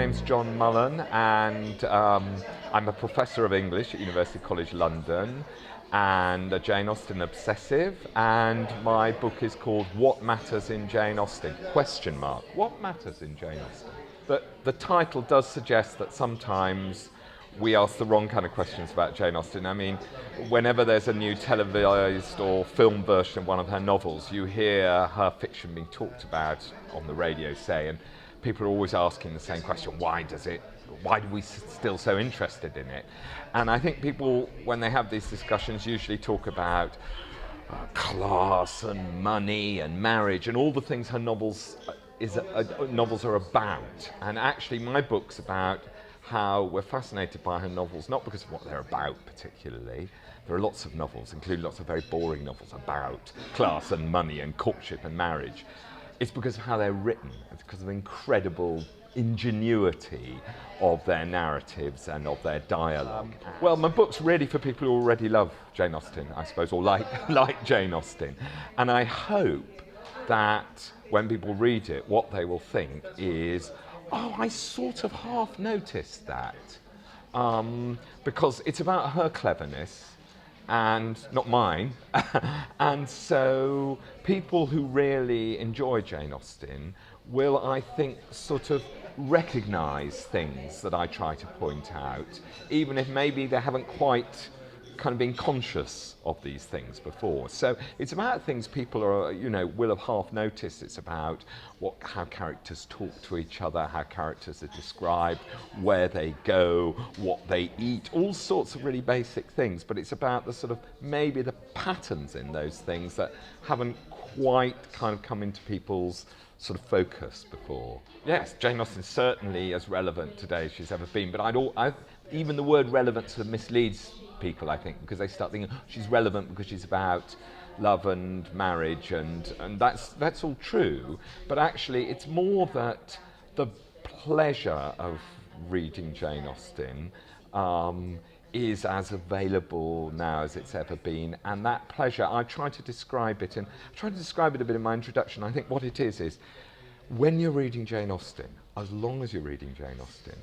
name's John Mullan, and I'm a professor of English at University College London and a Jane Austen obsessive, and my book is called What Matters in Jane Austen? ? What matters in Jane Austen? The title does suggest that sometimes we ask the wrong kind of questions about Jane Austen. I mean, whenever there's a new televised or film version of one of her novels, you hear her fiction being talked about on the radio, say, and people are always asking the same question: why do we still so interested in it? And I think people, when they have these discussions, usually talk about class and money and marriage and all the things her novels are about. And actually, my book's about how we're fascinated by her novels, not because of what they're about particularly. There are lots of novels, including lots of very boring novels about class and money and courtship and marriage. It's because of how they're written. It's because of the incredible ingenuity of their narratives and of their dialogue. Well, my book's really for people who already love Jane Austen, I suppose, or like Jane Austen. And I hope that when people read it, what they will think is, oh, I sort of half noticed that. Because it's about her cleverness, and not mine. And so people who really enjoy Jane Austen will, I think, sort of recognise things that I try to point out, even if maybe they haven't quite kind of been conscious of these things before. So it's about things people are, will have half noticed. It's about how characters talk to each other, how characters are described, where they go, what they eat, all sorts of really basic things. But it's about the sort of, maybe the patterns in those things that haven't quite kind of come into people's sort of focus before. Yes, Jane Austen's certainly as relevant today as she's ever been, but even the word relevant sort of misleads people, I think, because they start thinking she's relevant because she's about love and marriage, and that's all true, but actually it's more that the pleasure of reading Jane Austen is as available now as it's ever been, and that pleasure, I try to describe it, and I try to describe it a bit in my introduction. I think what it is when you're reading Jane Austen, as long as you're reading Jane Austen,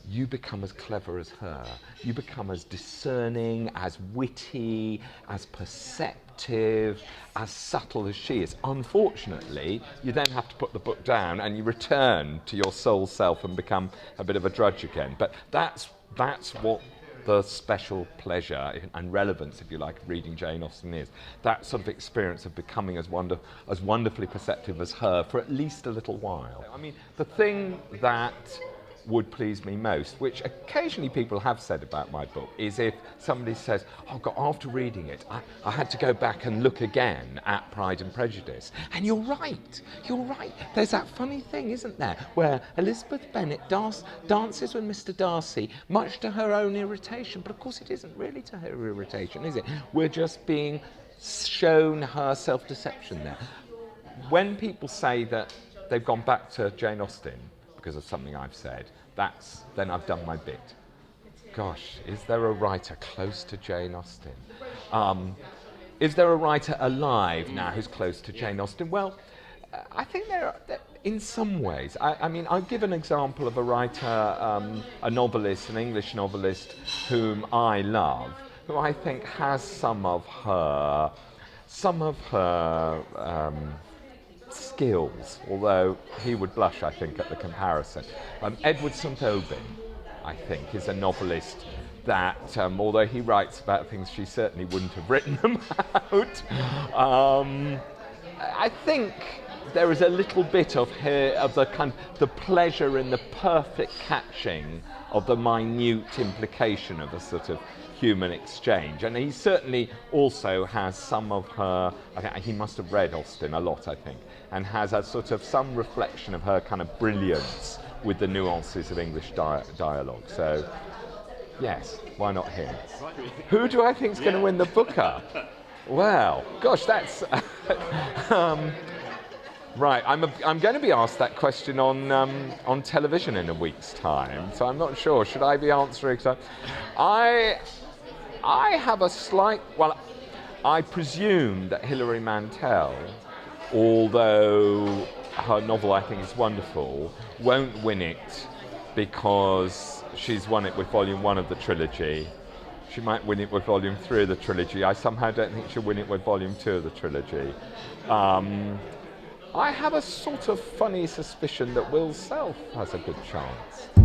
you become as clever as her. You become as discerning, as witty, as perceptive, as subtle as she is. Unfortunately, you then have to put the book down and you return to your soul self and become a bit of a drudge again. But that's what the special pleasure and relevance, if you like, of reading Jane Austen is. That sort of experience of becoming as wonderfully perceptive as her for at least a little while. I mean, the thing that would please me most, which occasionally people have said about my book, is if somebody says, oh God, after reading it, I had to go back and look again at Pride and Prejudice. And you're right. There's that funny thing, isn't there, where Elizabeth Bennet dances with Mr. Darcy, much to her own irritation, but of course it isn't really to her irritation, is it? We're just being shown her self-deception there. When people say that they've gone back to Jane Austen because of something I've said, then I've done my bit. Gosh, is there a writer close to Jane Austen? Is there a writer alive now who's close to Jane Austen? Well, I think there are, in some ways. I mean, I'll give an example of a writer, a novelist, an English novelist whom I love, who I think has some of her skills, although he would blush, I think, at the comparison. Edward St. Aubyn, I think, is a novelist that, although he writes about things she certainly wouldn't have written about, I think there is a little bit of the pleasure in the perfect catching of the minute implication of a sort of human exchange. And he certainly also has some of her, I think he must have read Austen a lot, I think, and has a sort of some reflection of her kind of brilliance with the nuances of English dialogue. So, yes, why not him? Who do I think is going to win the Booker? Well, gosh, that's... Right, I'm going to be asked that question on television in a week's time, so I'm not sure. Should I be answering? So I have a slight... Well, I presume that Hilary Mantel, although her novel I think is wonderful, won't win it because she's won it with volume 1 of the trilogy. She might win it with volume 3 of the trilogy. I somehow don't think she'll win it with volume 2 of the trilogy. I have a sort of funny suspicion that Will Self has a good chance.